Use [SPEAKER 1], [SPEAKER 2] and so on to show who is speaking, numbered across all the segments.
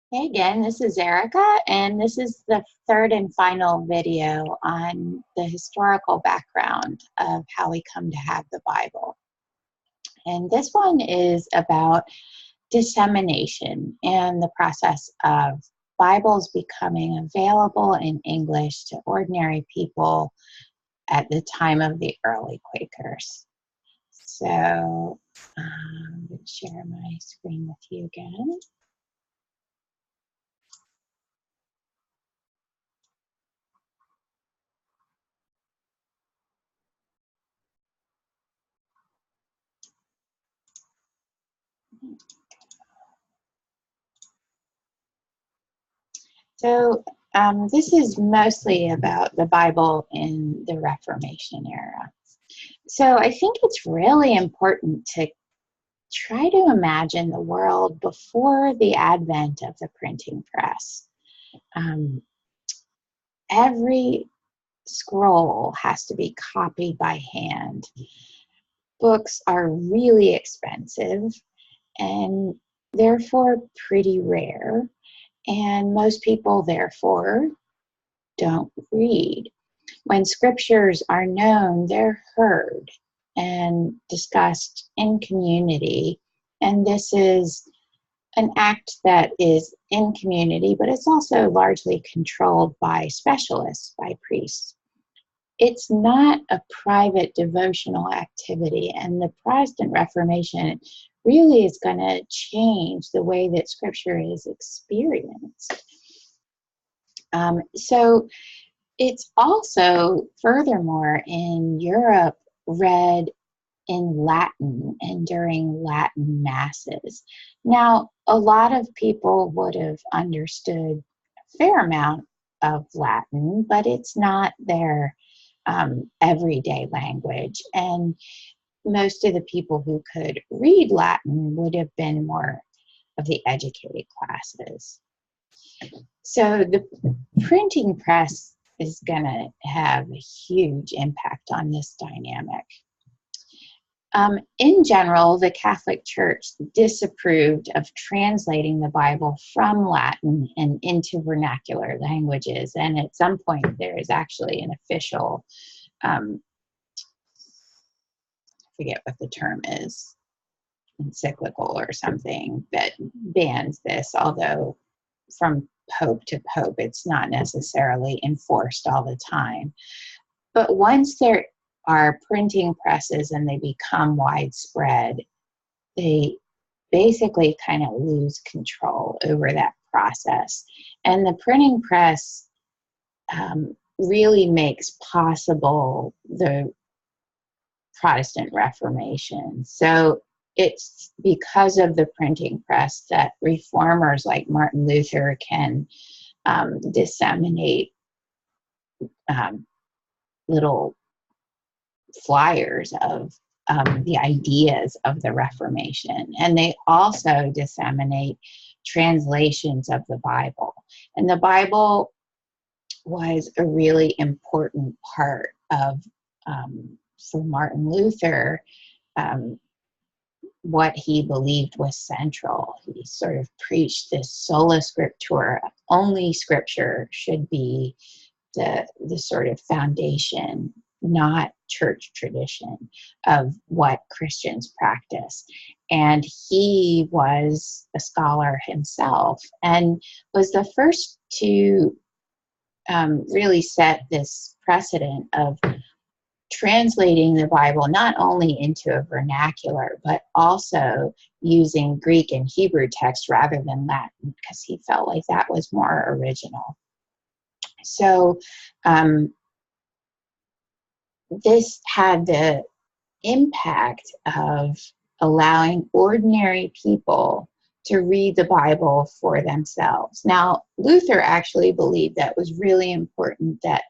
[SPEAKER 1] Hey again, this is Erica, and this is the third and final video on the historical background of how we come to have the Bible. And this one is about dissemination and the process of Bibles becoming available in English to ordinary people at the time of the early Quakers. So I'm going to share my screen with you again. So this is mostly about the Bible in the Reformation era. So I think it's really important to try to imagine the world before the advent of the printing press. Um, every scroll has to be copied by hand. Books are really expensive and therefore pretty rare, and most people therefore don't read. When scriptures are known, they're heard and discussed in community. And this is an act that is in community, but it's also largely controlled by specialists, by priests. It's not a private devotional activity, and the Protestant Reformation really is going to change the way that scripture is experienced. So it's also, furthermore, in Europe, read in Latin and during Latin masses. Now, a lot of people would have understood a fair amount of Latin, but it's not their everyday language. And most of the people who could read Latin would have been more of the educated classes. So the printing press is going to have a huge impact on this dynamic. In general, the Catholic Church disapproved of translating the Bible from Latin and into vernacular languages. And at some point, there is actually an official, I forget what the term is, encyclical or something that bans this, although from pope to pope, it's not necessarily enforced all the time. But once there are printing presses and they become widespread, they basically kind of lose control over that process. And the printing press really makes possible the Protestant Reformation. So it's because of the printing press that reformers like Martin Luther can disseminate little flyers of the ideas of the Reformation. And they also disseminate translations of the Bible. And the Bible was a really important part of, for Martin Luther, what he believed was central. He sort of preached this sola scriptura, only scripture should be the sort of foundation, not church tradition, of what Christians practice. And he was a scholar himself and was the first to really set this precedent of translating the Bible not only into a vernacular, but also using Greek and Hebrew text rather than Latin, because he felt like that was more original. So this had the impact of allowing ordinary people to read the Bible for themselves. Now, Luther actually believed that it was really important that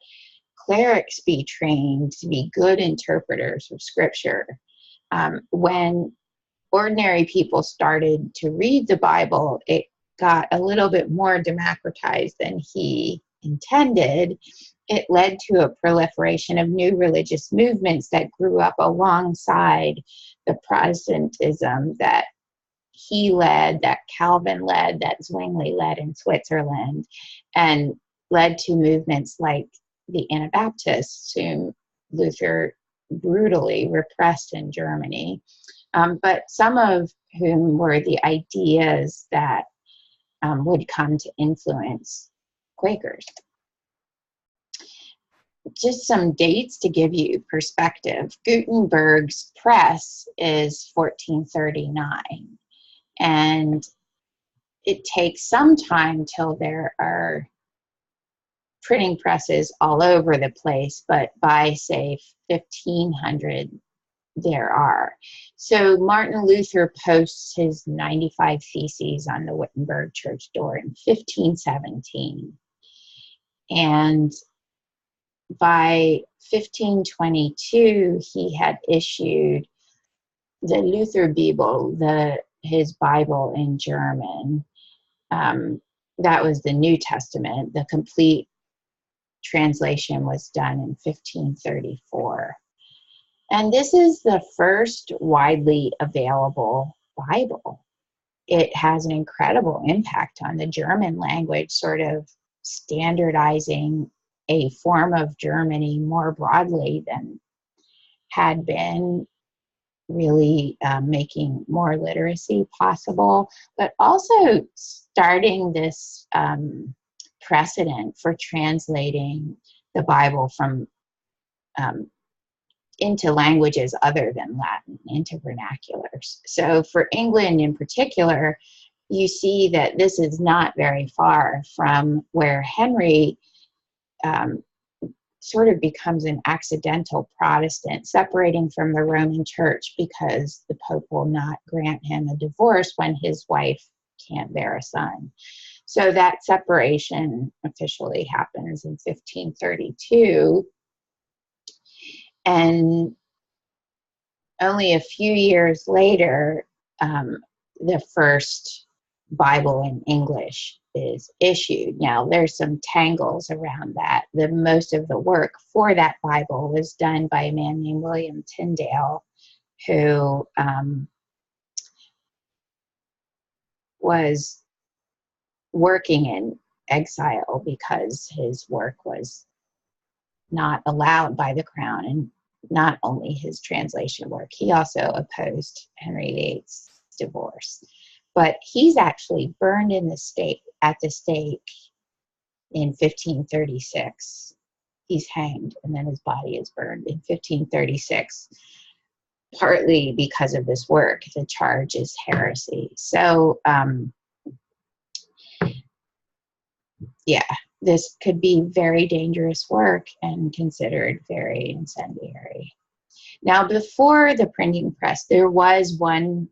[SPEAKER 1] clerics be trained to be good interpreters of Scripture. When ordinary people started to read the Bible, it got a little bit more democratized than he intended. It led to a proliferation of new religious movements that grew up alongside the Protestantism that he led, that Calvin led, that Zwingli led in Switzerland, and led to movements like the Anabaptists, whom Luther brutally repressed in Germany, but some of whom were the ideas that would come to influence Quakers. Just some dates to give you perspective. Gutenberg's press is 1439, and it takes some time till there are printing presses all over the place, but by, say, 1500, there are. So Martin Luther posts his 95 Theses on the Wittenberg church door in 1517. And by 1522, he had issued the Luther Bibel, his Bible in German. That was the New Testament. The complete translation was done in 1534. And this is the first widely available Bible. It has an incredible impact on the German language, sort of standardizing a form of Germany more broadly than had been, really making more literacy possible, but also starting this precedent for translating the Bible from into languages other than Latin, into vernaculars. So for England in particular, you see that this is not very far from where Henry sort of becomes an accidental Protestant, separating from the Roman Church because the Pope will not grant him a divorce when his wife can't bear a son. So that separation officially happens in 1532. And only a few years later, the first Bible in English is issued. Now, there's some tangles around that. Most of the work for that Bible was done by a man named William Tyndale, who was working in exile because his work was not allowed by the crown, and not only his translation work, he also opposed Henry VIII's divorce. But he's actually burned at the stake in 1536. He's hanged, and then his body is burned in 1536, partly because of this work. The charge is heresy. So, yeah, this could be very dangerous work and considered very incendiary. Now, before the printing press, there was one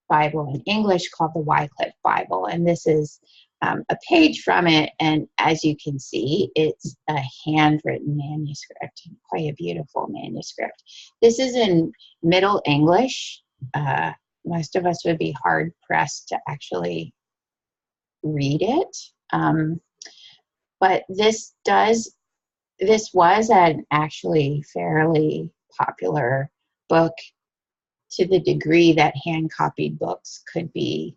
[SPEAKER 1] Bible in English called the Wycliffe Bible, and this is a page from it, and as you can see, it's a handwritten manuscript, quite a beautiful manuscript. This is in Middle English. Most of us would be hard-pressed to actually read it. But this was an actually fairly popular book, to the degree that hand-copied books could be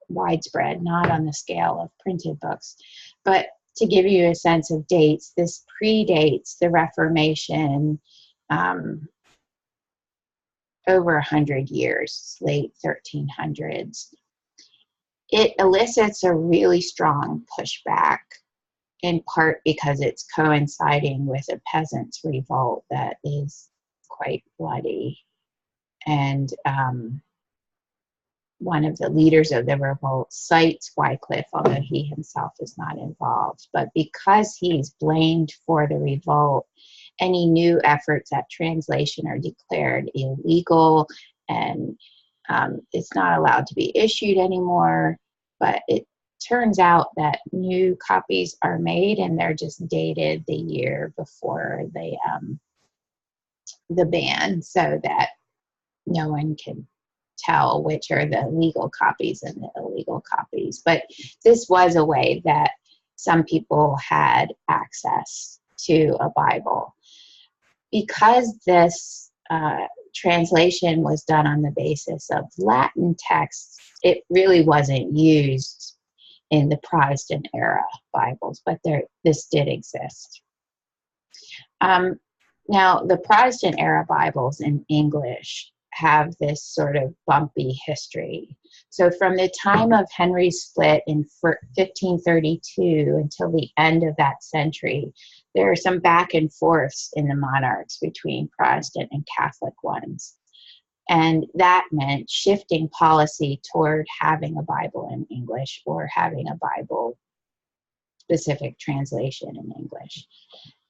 [SPEAKER 1] widespread, not on the scale of printed books. But to give you a sense of dates, this predates the Reformation over 100 years, late 1300s. It elicits a really strong pushback, in part because it's coinciding with a peasants' revolt that is quite bloody. And one of the leaders of the revolt cites Wycliffe, although he himself is not involved. But because he's blamed for the revolt, any new efforts at translation are declared illegal, and it's not allowed to be issued anymore. But it turns out that new copies are made, and they're just dated the year before the ban, so that no one can tell which are the legal copies and the illegal copies. But this was a way that some people had access to a Bible. Because this translation was done on the basis of Latin texts, it really wasn't used in the Protestant era Bibles, but this did exist. Now, the Protestant era Bibles in English have this sort of bumpy history. So from the time of Henry's split in 1532 until the end of that century, there are some back and forths in the monarchs between Protestant and Catholic ones. And that meant shifting policy toward having a Bible in English or having a Bible-specific translation in English.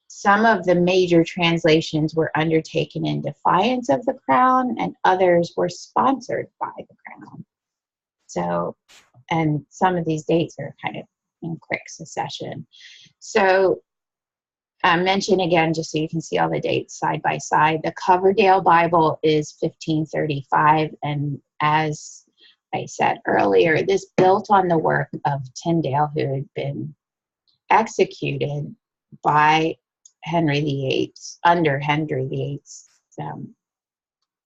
[SPEAKER 1] Some of the major translations were undertaken in defiance of the crown, and others were sponsored by the crown. So, and some of these dates are kind of in quick succession. So, mention again, just so you can see all the dates side by side. The Coverdale Bible is 1535, and as I said earlier, this built on the work of Tyndale, who had been executed by Henry VIII, under Henry VIII's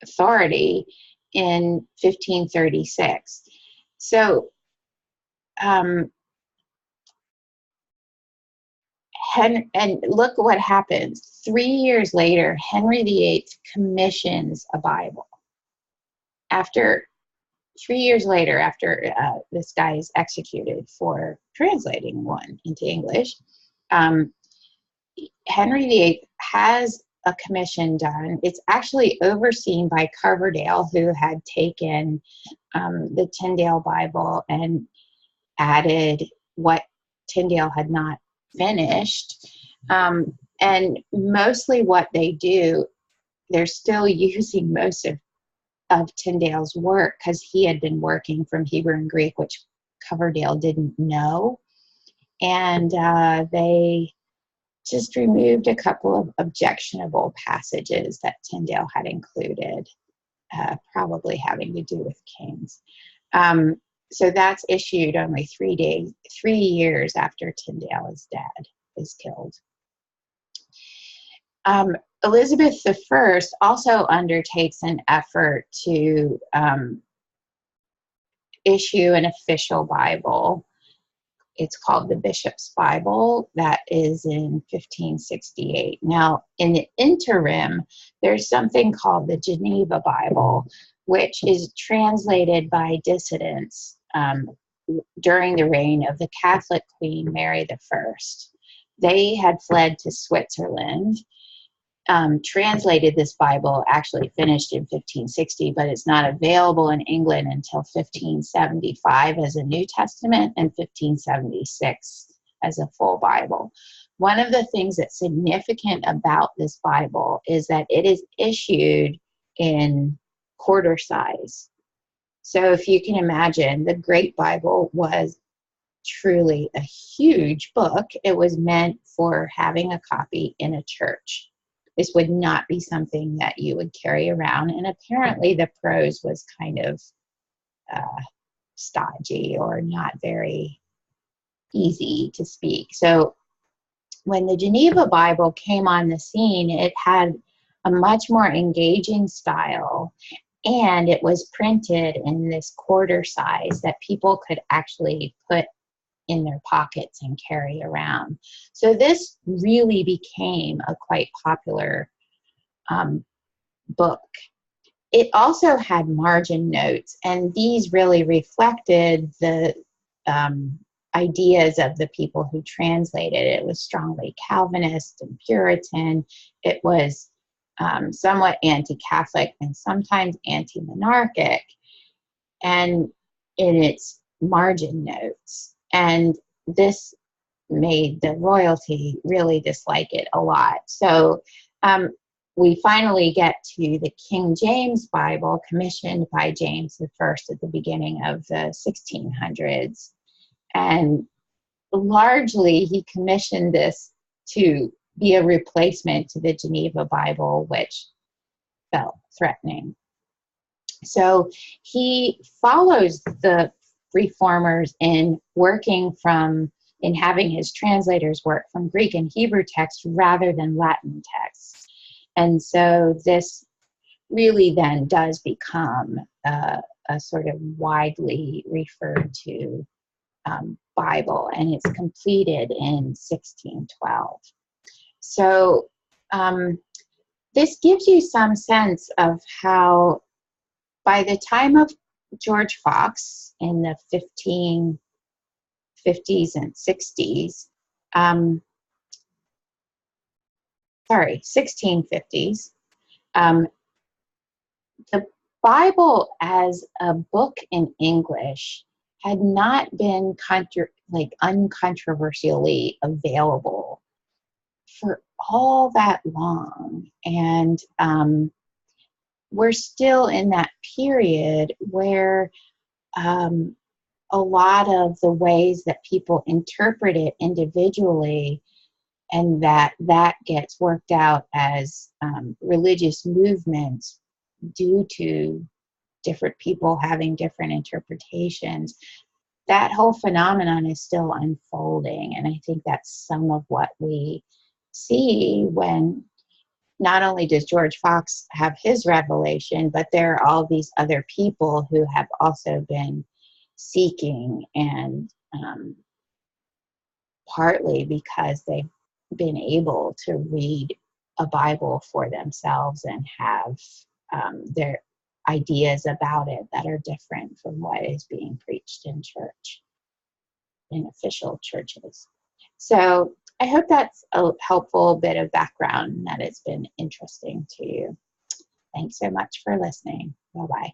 [SPEAKER 1] authority in 1536. So, and look what happens. 3 years later, Henry VIII commissions a Bible. After 3 years later, after this guy is executed for translating one into English, Henry VIII has a commission done. It's actually overseen by Coverdale, who had taken the Tyndale Bible and added what Tyndale had not finished. And mostly what they do, they're still using most of Tyndale's work because he had been working from Hebrew and Greek, which Coverdale didn't know. And they just removed a couple of objectionable passages that Tyndale had included, probably having to do with kings. So that's issued only 3 years after Tyndale is killed. Elizabeth I also undertakes an effort to issue an official Bible. It's called the Bishop's Bible. That is in 1568. Now, in the interim, there's something called the Geneva Bible, which is translated by dissidents during the reign of the Catholic Queen Mary I. They had fled to Switzerland, translated this Bible, actually finished in 1560, but it's not available in England until 1575 as a New Testament and 1576 as a full Bible. One of the things that's significant about this Bible is that it is issued in quarter size. So if you can imagine, the Great Bible was truly a huge book. It was meant for having a copy in a church. This would not be something that you would carry around. And apparently the prose was kind of stodgy or not very easy to speak. So when the Geneva Bible came on the scene, it had a much more engaging style, and it was printed in this quarter size that people could actually put in their pockets and carry around. So this really became a quite popular book. It also had margin notes, and these really reflected the ideas of the people who translated it. It was strongly Calvinist and Puritan. It was somewhat anti-Catholic and sometimes anti-monarchic, and in its margin notes. And this made the royalty really dislike it a lot. So we finally get to the King James Bible, commissioned by James I at the beginning of the 1600s. And largely, he commissioned this to be a replacement to the Geneva Bible, which felt threatening. So he follows the reformers in having his translators work from Greek and Hebrew texts rather than Latin texts. And so this really then does become a sort of widely referred to Bible, and it's completed in 1612. So this gives you some sense of how, by the time of George Fox in the 1550s and 60s, 1650s, the Bible as a book in English had not been uncontroversially available for all that long. And we're still in that period where a lot of the ways that people interpret it individually, and that gets worked out as religious movements due to different people having different interpretations, that whole phenomenon is still unfolding. And I think that's some of what we see when not only does George Fox have his revelation, but there are all these other people who have also been seeking, and partly because they've been able to read a Bible for themselves and have their ideas about it that are different from what is being preached in church, in official churches. So I hope that's a helpful bit of background, that it's been interesting to you. Thanks so much for listening. Bye-bye.